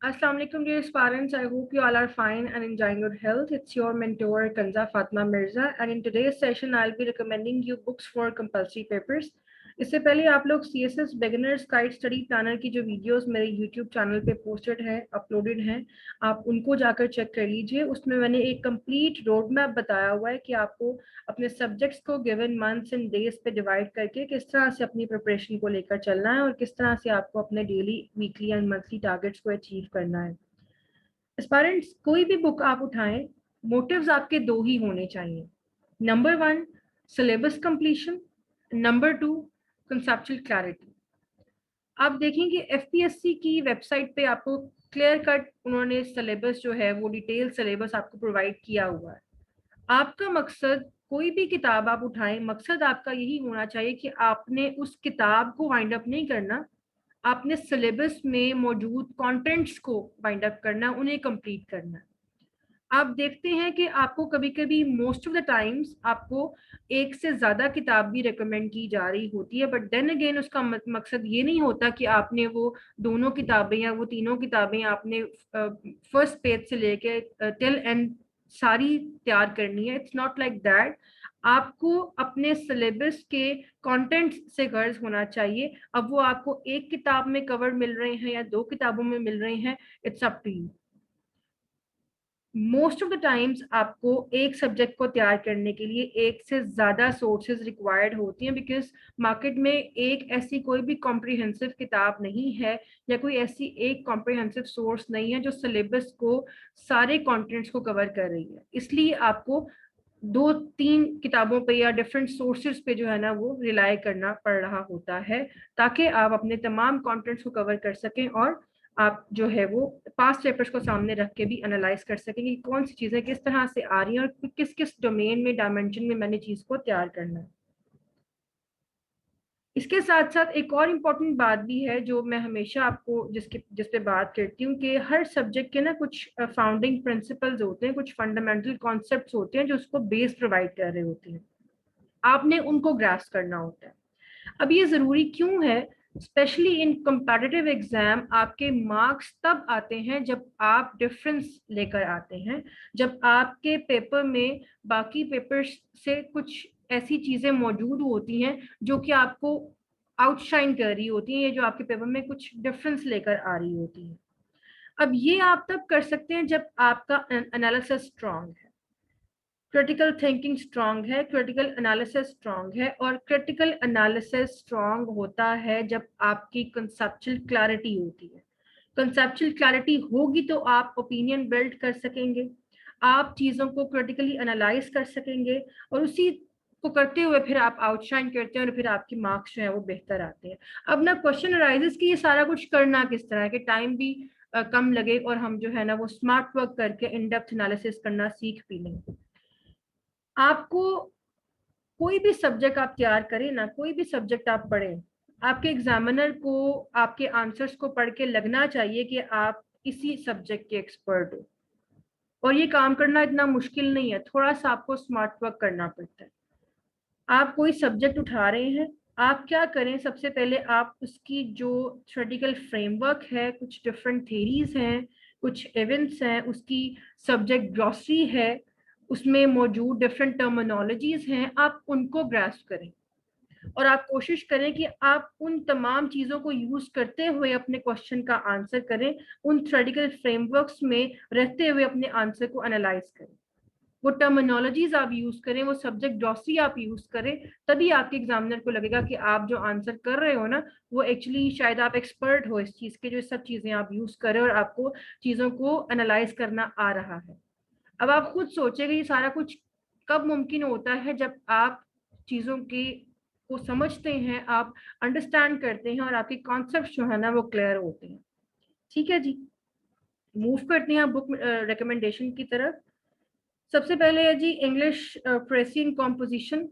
Assalamu alaikum, dear parents. I hope you all are fine and enjoying your health. It's your mentor Kanza Fatma Mirza, and in today's session, I'll be recommending you books for compulsory papers. इससे पहले आप लोग CSS beginners guide study planner की जो videos मेरे YouTube channel पे posted है, uploaded हैं, आप उनको जाकर चेक कर लीजिए। उसमें मैंने एक कंप्लीट रोड मैप बताया हुआ है कि आपको अपने सब्जेक्ट्स को गिवन मंथ्स एंड डेज पे डिवाइड करके किस तरह से अपनी प्रिपरेशन को लेकर चलना है और किस तरह से आपको अपने daily, weekly and monthly targets को अचीव करना है। एस्पायरेंट्स, कोई भी बुक आप उठाएं, मोटिव्स आपके दो ही होने चाहिए। Number 1, syllabus completion. Number 2, conceptual clarity. आप देखेंगे एफपीएससी की वेबसाइट पे आपको क्लियर कट उन्होंने सिलेबस जो है वो डिटेल सिलेबस आपको प्रोवाइड किया हुआ है। आपका मकसद, कोई भी किताब आप उठाएं, मकसद आपका यही होना चाहिए कि आपने उस किताब को वाइंड अप नहीं करना, आपने सिलेबस में मौजूद कंटेंट्स को वाइंड अप करना, उन्हें कंप्लीट करना। आप देखते हैं कि आपको कभी कभी मोस्ट ऑफ द टाइम्स आपको एक से ज्यादा किताब भी रिकमेंड की जा रही होती है, बट देन अगेन उसका मकसद ये नहीं होता कि आपने वो दोनों किताबें या वो तीनों किताबें आपने फर्स्ट पेज से लेके टिल एंड सारी तैयार करनी है। It's not like that. आपको अपने सिलेबस के कंटेंट से गर्ज होना चाहिए। अब वो आपको एक किताब में कवर मिल रहे हैं या दो किताबों में मिल रहे हैं, it's up to you. Most of the times आपको एक सब्जेक्ट को तैयार करने के लिए एक से ज्यादा सोर्सेज रिक्वायर्ड होती हैं, बिकॉज मार्केट में एक ऐसी कोई भी कॉम्प्रिहेंसिव किताब नहीं है या कोई ऐसी एक कॉम्प्रिहेंसिव सोर्स नहीं है जो सिलेबस को, सारे कंटेंट्स को कवर कर रही है। इसलिए आपको दो तीन किताबों पे या डिफरेंट सोर्सेज पे जो है ना वो रिलाई करना पड़ रहा होता है, ताकि आप अपने तमाम कंटेंट्स को कवर कर सकें और आप जो है वो पास्ट पेपर्स को सामने रख के भी एनालाइज कर सकें कि कौन सी चीजें किस तरह से आ रही हैं और किस किस डोमेन में, डायमेंशन में मैंने चीज को तैयार करना है। इसके साथ साथ एक और इम्पोर्टेंट बात भी है जो मैं हमेशा आपको जिस पे बात करती हूँ कि हर सब्जेक्ट के ना कुछ फाउंडिंग प्रिंसिपल्स होते हैं, कुछ फंडामेंटल कॉन्सेप्ट्स होते हैं जो उसको बेस प्रोवाइड कर रहे होते हैं। आपने उनको ग्रास्प करना होता है। अब ये जरूरी क्यों है? स्पेशली इन कंपैटिटिव एग्जाम आपके मार्क्स तब आते हैं जब आप डिफरेंस लेकर आते हैं, जब आपके पेपर में बाकी पेपर्स से कुछ ऐसी चीजें मौजूद होती हैं जो कि आपको आउटशाइन कर रही होती हैं, या जो आपके पेपर में कुछ डिफरेंस लेकर आ रही होती है। अब ये आप तब कर सकते हैं जब आपका एनालिसिस स्ट्रांग है, क्रिटिकल थिंकिंग स्ट्रांग है, क्रिटिकल एनालिसिस स्ट्रांग है। और क्रिटिकल एनालिसिस स्ट्रांग होता है जब आपकी कंसेप्चुअल क्लैरिटी होती है। कंसेप्चुअल क्लैरिटी होगी तो आप ओपिनियन बिल्ड कर सकेंगे, आप चीजों को क्रिटिकली एनालाइज कर सकेंगे, और उसी को करते हुए फिर आप आउटशाइन करते हैं और फिर आपके मार्क्स जो है वो बेहतर आते हैं। अब ना क्वेश्चन अराइजेस कि ये सारा कुछ करना किस तरह के, टाइम भी कम लगे और हम जो है ना वो स्मार्ट वर्क करके इन डेप्थ एनालिसिस करना सीख भी लें। आपको कोई भी सब्जेक्ट आप तैयार करें ना, कोई भी सब्जेक्ट आप पढ़ें, आपके एग्जामिनर को आपके आंसर्स को पढ़ के लगना चाहिए कि आप इसी सब्जेक्ट के एक्सपर्ट हो। और ये काम करना इतना मुश्किल नहीं है, थोड़ा सा आपको स्मार्ट वर्क करना पड़ता है। आप कोई सब्जेक्ट उठा रहे हैं, आप क्या करें, सबसे पहले आप उसकी जो थ्योरेटिकल फ्रेमवर्क है, कुछ डिफरेंट थेरीज हैं, कुछ इवेंट्स हैं, उसकी सब्जेक्ट ग्लॉसरी है, उसमें मौजूद डिफरेंट टर्मिनोलॉजीज हैं, आप उनको ग्रास्प करें। और आप कोशिश करें कि आप उन तमाम चीज़ों को यूज करते हुए अपने क्वेश्चन का आंसर करें, उन थ्योरेटिकल फ्रेमवर्क्स में रहते हुए अपने आंसर को एनालाइज करें, वो टर्मिनोलॉजीज आप यूज करें, वो सब्जेक्ट ग्लॉसरी आप यूज करें। तभी आपके एग्जामिनर को लगेगा कि आप जो आंसर कर रहे हो ना वो एक्चुअली शायद आप एक्सपर्ट हो इस चीज के, जो सब चीजें आप यूज करें और आपको चीजों को एनालाइज करना आ रहा है। अब आप खुद सोचेंगे ये सारा कुछ कब मुमकिन होता है? जब आप चीजों की को समझते हैं, आप अंडरस्टैंड करते हैं और आपके कॉन्सेप्ट जो है ना वो क्लियर होते हैं। ठीक है जी, मूव करते हैं बुक रिकमेंडेशन की तरफ। सबसे पहले है जी इंग्लिश प्रेसिंग कॉम्पोजिशन।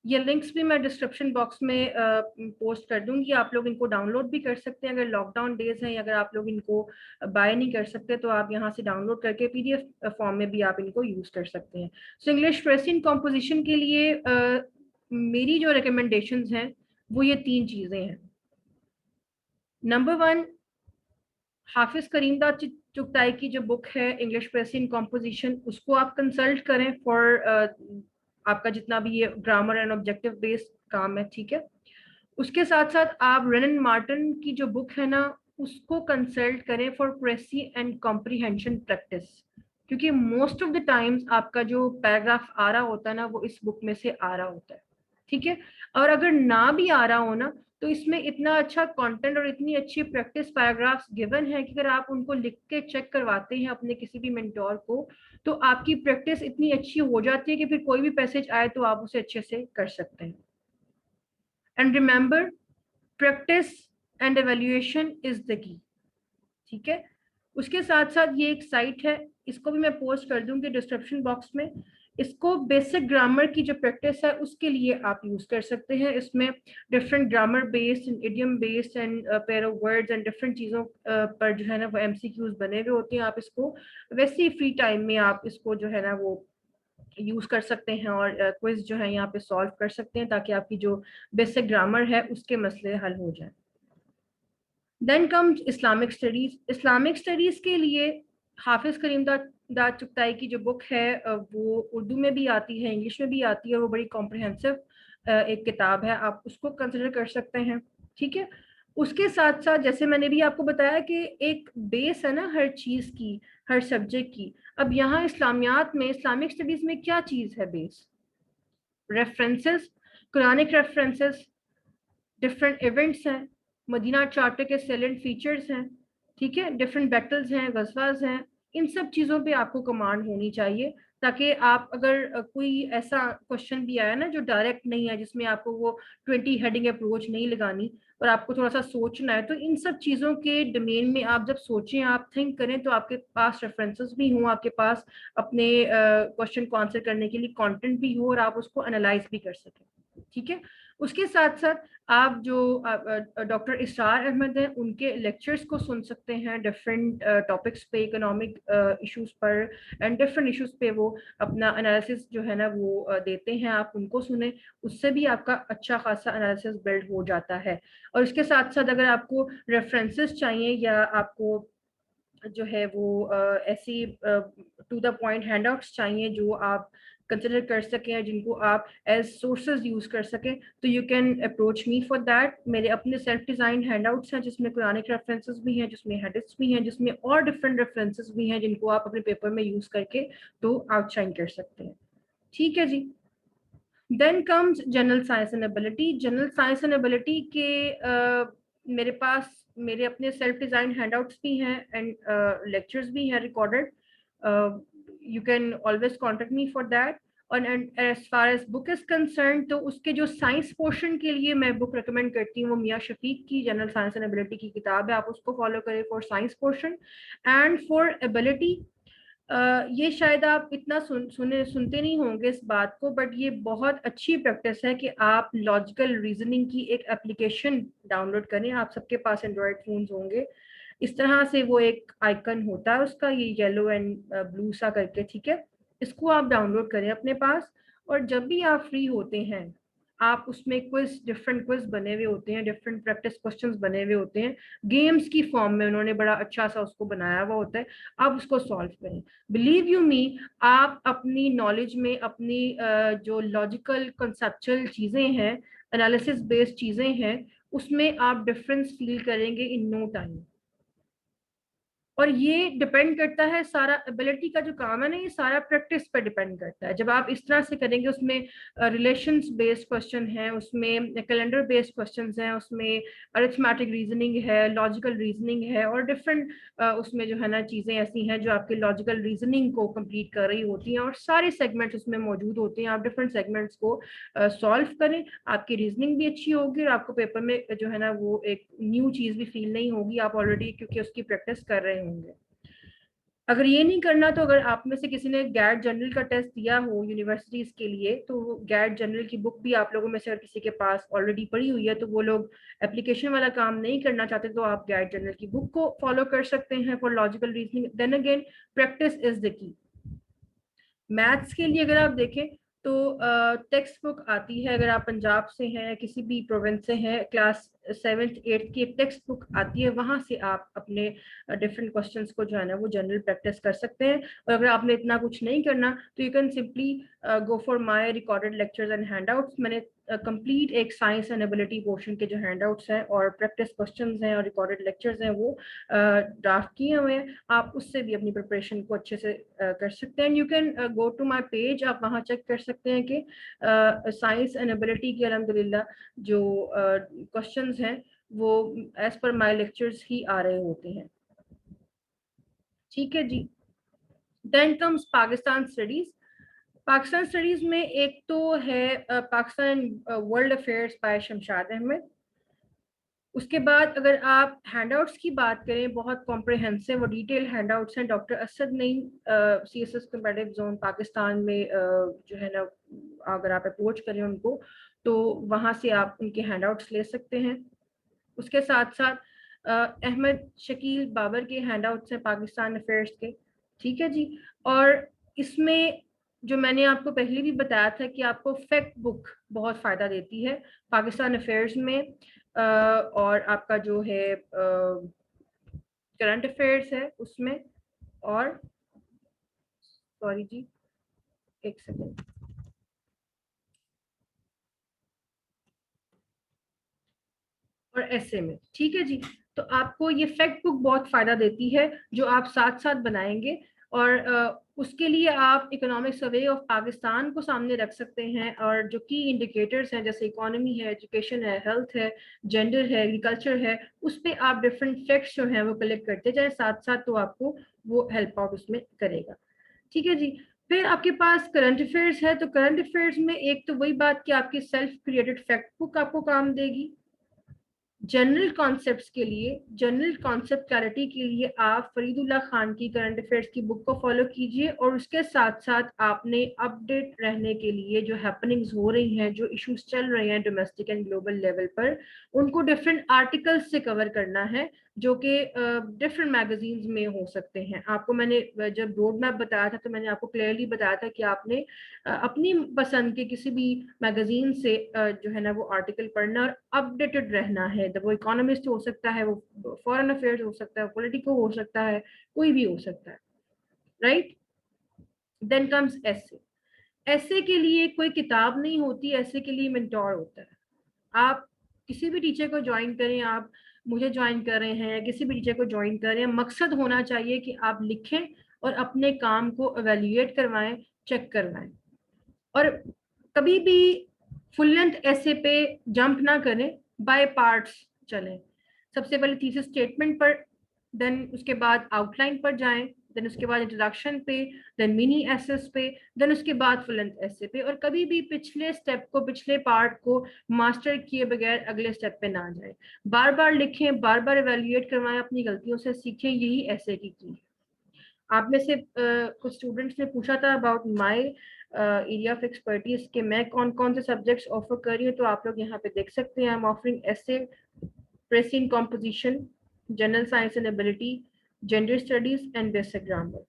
ये लिंक्स भी मैं डिस्क्रिप्शन बॉक्स में पोस्ट कर दूंगी, आप लोग इनको डाउनलोड भी कर सकते हैं। अगर लॉकडाउन डेज हैं, अगर आप लोग इनको बाय नहीं कर सकते तो आप यहाँ से डाउनलोड करके पीडीएफ फॉर्म में भी आप इनको यूज कर सकते हैं। सो इंग्लिश प्रेसिंग कॉम्पोजिशन के लिए मेरी जो रिकमेंडेशंस हैं वो ये तीन चीजें हैं। नंबर 1, हाफिज करीमदाद चुगताई की जो बुक है इंग्लिश प्रेसिंग कॉम्पोजिशन, उसको आप कंसल्ट करें फॉर आपका जितना भी ये ग्रामर एंड ऑब्जेक्टिव बेस्ड काम है, ठीक है। उसके साथ साथ आप रेनन मार्टिन की जो बुक है ना, उसको कंसल्ट करें फॉर प्रेसी एंड कॉम्प्रिहेंशन प्रैक्टिस, क्योंकि मोस्ट ऑफ द टाइम्स आपका जो पैराग्राफ आ रहा होता है ना, वो इस बुक में से आ रहा होता है, ठीक है। और अगर ना भी आ रहा हो ना, तो इसमें इतना अच्छा कंटेंट और इतनी अच्छी प्रैक्टिस पैराग्राफ्स गिवन है कि अगर आप उनको लिख के चेक करवाते हैं अपने किसी भी मेंटोर को, तो आपकी प्रैक्टिस इतनी अच्छी हो जाती है कि फिर कोई भी पैसेज आए तो आप उसे अच्छे से कर सकते हैं। And remember, practice and evaluation is the की, ठीक है। उसके साथ साथ ये एक साइट है, इसको भी मैं पोस्ट कर दूंगी डिस्क्रिप्शन बॉक्स में। इसको बेसिक ग्रामर की जो प्रैक्टिस है उसके लिए आप यूज कर सकते हैं। इसमें different grammar based and idiom based and pair of words and different चीज़ों पर जो है ना वो एमसीक्यूज बने हुए होते हैं। आप इसको वैसे ही फ्री टाइम में आप इसको जो है ना वो यूज कर सकते हैं और क्विज जो है यहाँ पे सॉल्व कर सकते हैं, ताकि आपकी जो बेसिक ग्रामर है उसके मसले हल हो जाए। Then comes Islamic studies. Islamic studies के लिए हाफिज करीम दाद चुगताई की जो बुक है वो उर्दू में भी आती है, इंग्लिश में भी आती है, वो बड़ी कॉम्प्रिहेंसिव एक किताब है, आप उसको कंसिडर कर सकते हैं, ठीक है। उसके साथ साथ जैसे मैंने भी आपको बताया कि एक बेस है ना हर चीज की, हर सब्जेक्ट की। अब यहाँ इस्लामियात में, इस्लामिक स्टडीज में क्या चीज है base? References, Quranic references, different events हैं, मदीना चार्टर के सेलेंट फीचर्स हैं, ठीक है, डिफरेंट बैटल्स हैं, गजवाज हैं, इन सब चीज़ों पे आपको कमांड होनी चाहिए, ताकि आप अगर कोई ऐसा क्वेश्चन भी आया ना जो डायरेक्ट नहीं है, जिसमें आपको वो 20 हेडिंग अप्रोच नहीं लगानी और आपको थोड़ा सा सोचना है, तो इन सब चीज़ों के डोमेन में आप जब सोचें, आप थिंक करें, तो आपके पास रेफरेंसेस भी हों, आपके पास अपने क्वेश्चन को आंसर करने के लिए कंटेंट भी हो और आप उसको एनालाइज भी कर सकें, ठीक है। उसके साथ साथ आप जो डॉक्टर इसरार अहमद हैं उनके लेक्चर्स को सुन सकते हैं डिफरेंट टॉपिक्स पे, इकोनॉमिक इश्यूज पर एंड डिफरेंट इश्यूज पे वो अपना एनालिसिस जो है ना वो देते हैं, आप उनको सुने, उससे भी आपका अच्छा खासा एनालिसिस बिल्ड हो जाता है। और इसके साथ साथ अगर आपको रेफरेंसेस चाहिए या आपको जो है वो ऐसी टू द पॉइंट हैंडआउट्स चाहिए जो आप कंसिडर कर सकें, जिनको आप एज सोर्सेज यूज कर सकें, तो you can approach me for that. मेरे अपने सेल्फ डिजाइन हैंडआउट्स हैं जिसमें कुरानिक रेफरेंसेस भी हैं, जिसमें हदीस भी हैं, जिसमें और डिफरेंट रेफरेंसेस भी हैं, जिनको आप अपने पेपर में यूज करके तो आउटशाइन कर सकते हैं, ठीक है जी। Then comes general science and ability. General science and ability के मेरे पास मेरे अपने सेल्फ डिजाइन हैंडआउट्स भी हैं एंड लेक्चर्स भी हैं recorded. You can always contact me for that. और as far as book is concerned, तो उसके जो साइंस पोर्शन के लिए मैं बुक रिकमेंड करती हूँ वो मियाँ शफीक की जनरल साइंस एंड एबिलिटी की किताब है, आप उसको फॉलो करें for science portion. And for ability, ये शायद आप इतना सुनते नहीं होंगे इस बात को, बट ये बहुत अच्छी प्रैक्टिस है कि आप लॉजिकल रीजनिंग की एक एप्लीकेशन डाउनलोड करें। आप सबके पास एंड्रॉयड फोन्स होंगे, इस तरह से वो एक आइकन होता है उसका, ये येलो एंड ब्लू सा करके, ठीक है। इसको आप डाउनलोड करें अपने पास, और जब भी आप फ्री होते हैं, आप उसमें क्विज, डिफरेंट क्विज बने हुए होते हैं, डिफरेंट प्रैक्टिस क्वेश्चंस बने हुए होते हैं, गेम्स की फॉर्म में उन्होंने बड़ा अच्छा सा उसको बनाया हुआ होता है, आप उसको सॉल्व करें। बिलीव यू मी, आप अपनी नॉलेज में अपनी जो लॉजिकल कंसेप्चुअल चीजें हैं, एनालिसिस बेस्ड चीजें हैं, उसमें आप डिफरेंस फील करेंगे इन नो टाइम। और ये डिपेंड करता है, सारा एबिलिटी का जो काम है ना, ये सारा प्रैक्टिस पर डिपेंड करता है। जब आप इस तरह से करेंगे, उसमें रिलेशंस बेस्ड क्वेश्चन है, उसमें कैलेंडर बेस्ड क्वेश्चंस हैं, उसमें अरिथमेटिक रीजनिंग है, लॉजिकल रीजनिंग है, और डिफरेंट उसमें जो है ना चीज़ें ऐसी हैं जो आपके लॉजिकल रीजनिंग को कंप्लीट कर रही होती हैं, और सारे सेगमेंट्स उसमें मौजूद होते हैं। आप डिफरेंट सेगमेंट्स को सॉल्व करें, आपकी रीजनिंग भी अच्छी होगी और आपको पेपर में जो है ना वो एक न्यू चीज़ भी फील नहीं होगी, आप ऑलरेडी क्योंकि उसकी प्रैक्टिस कर रहे होंगे। अगर ये नहीं करना, तो अगर आप में से किसी ने गैट जनरल का टेस्ट दिया हो यूनिवर्सिटीज के लिए, तो गैट जनरल की बुक भी आप लोगों में से अगर किसी के पास ऑलरेडी पड़ी हुई है, तो वो लोग एप्लीकेशन वाला काम नहीं करना चाहते, तो आप गैट जनरल की बुक को फॉलो कर सकते हैं for logical reasoning. Then again, practice is the key. Maths के लिए अगर आप देखें तो टेक्स्ट बुक आती है, अगर आप पंजाब से हैं, किसी भी प्रोविंस से हैं, क्लास 7th 8th की एक टेक्स्ट बुक आती है, वहां से आप अपने डिफरेंट क्वेश्चंस को जो है ना वो जनरल प्रैक्टिस कर सकते हैं। और अगर आपने इतना कुछ नहीं करना तो you can simply go for my recorded lectures and handouts. मैंने कंप्लीट एक साइंस एंड एबिलिटी पोर्शन के जो हैंडआउट्स हैं और प्रैक्टिस क्वेश्चंस हैं और रिकॉर्डेड लेक्चर्स हैं वो ड्राफ्ट किए हुए हैं। आप उससे भी अपनी प्रिपरेशन को अच्छे से कर सकते हैं। You can go to my page, आप वहां चेक कर सकते हैं कि साइंस एंड एबिलिटी की अल्हम्दुलिल्लाह जो क्वेश्चंस हैं वो एज पर माय लेक्चर्स ही आ रहे होते हैं। ठीक है जी। Then comes Pakistan studies. Pakistan studies में एक तो है Pakistan world affairs by Shamshad Ahmad. उसके बाद अगर आप हैंडआउट्स की बात करें, बहुत कॉम्प्रिहेंसिव और डिटेल हैंडआउट्स हैं। Doctor Asad Naeem CSS competitive zone Pakistan में जो है ना, अगर आप अप्रोच करें उनको तो वहाँ से आप उनके हैंडआउट्स ले सकते हैं। उसके साथ साथ अहमद शकील बाबर के हैंडआउट्स हैं पाकिस्तान अफेयर्स के। ठीक है जी। और इसमें जो मैंने आपको पहले भी बताया था कि आपको फैक्ट बुक बहुत फ़ायदा देती है पाकिस्तान अफेयर्स में, और आपका जो है करंट अफेयर्स है उसमें। और सॉरी जी, एक सेकेंड। और ऐसे में ठीक है जी। तो आपको ये फैक्ट बुक बहुत फायदा देती है जो आप साथ साथ बनाएंगे। और उसके लिए आप इकोनॉमिक सर्वे ऑफ पाकिस्तान को सामने रख सकते हैं, और जो की इंडिकेटर्स हैं जैसे इकोनॉमी है, एजुकेशन है, हेल्थ है, जेंडर है, एग्रीकल्चर है, उस पर आप डिफरेंट फैक्ट्स जो हैं वो कलेक्ट करते जाए साथ साथ, तो आपको वो हेल्प आउट उसमें करेगा। ठीक है जी। फिर आपके पास करंट अफेयर्स है, तो करंट अफेयर्स में एक तो वही बात कि आपकी सेल्फ क्रिएटेड फैक्ट बुक आपको काम देगी। जनरल कॉन्सेप्ट्स के लिए, जनरल कॉन्सेप्ट क्लैरिटी के लिए आप फरीदुल्लाह खान की करंट अफेयर्स की बुक को फॉलो कीजिए, और उसके साथ साथ आपने अपडेट रहने के लिए जो हैपनिंग्स हो रही हैं, जो इश्यूज चल रहे हैं डोमेस्टिक एंड ग्लोबल लेवल पर, उनको डिफरेंट आर्टिकल्स से कवर करना है जो कि डिफरेंट मैगजीन्स में हो सकते हैं। आपको मैंने जब रोड मैप बताया था तो मैंने आपको क्लियरली बताया था कि आपने अपनी पसंद के किसी भी मैगजीन से जो है ना वो आर्टिकल पढ़ना और अपडेटेड रहना है। वो इकोनॉमिस्ट हो सकता है, वो फॉरेन अफेयर्स हो सकता है, पॉलिटिको हो सकता है, कोई भी हो सकता है, राइट। देन कम्स ऐसे। ऐसे के लिए कोई किताब नहीं होती, ऐसे के लिए मेंटोर होता है। आप किसी भी टीचर को ज्वाइन करें, आप मुझे ज्वाइन कर रहे हैं या किसी भी टीचर को ज्वाइन कर रहे हैं, मकसद होना चाहिए कि आप लिखें और अपने काम को एवेल्युएट करवाएं, चेक करवाएं। और कभी भी फुल लेंथ ऐसे पे जंप ना करें, बाय पार्ट्स चलें। सबसे पहले थीसिस स्टेटमेंट पर, देन उसके बाद आउटलाइन पर जाएं, देन उसके बाद इंट्रोडक्शन पे, देन मिनी एसेस पे, देन उसके बाद फुल लेंथ ऐसे पे। और कभी भी पिछले स्टेप को, पिछले पार्ट को मास्टर किए बगैर अगले स्टेप पे ना जाए। बार बार लिखें, बार बार एवेल्युएट करवाएं, अपनी गलतियों से सीखें, यही ऐसे की। आप में से कुछ स्टूडेंट्स ने पूछा था about my area of expertise के मैं कौन कौन से सब्जेक्ट्स ऑफर कर रही हूँ, तो आप लोग यहाँ पे देख सकते हैं। I am offering essay, precis composition, general science and ability, gender studies and basic grammar.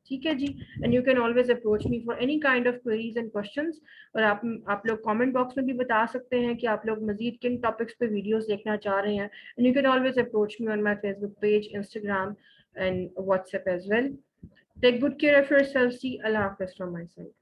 ठीक है जी। And you can always approach me for any kind of queries and questions. और आप लोग कमेंट बॉक्स में भी बता सकते हैं कि आप लोग मजीद किन टॉपिक्स पे वीडियोस देखना चाह रहे हैं। And you can always approach me on my Facebook page, Instagram and WhatsApp as well. Take good care of yourself. See Allah Hafiz from my side.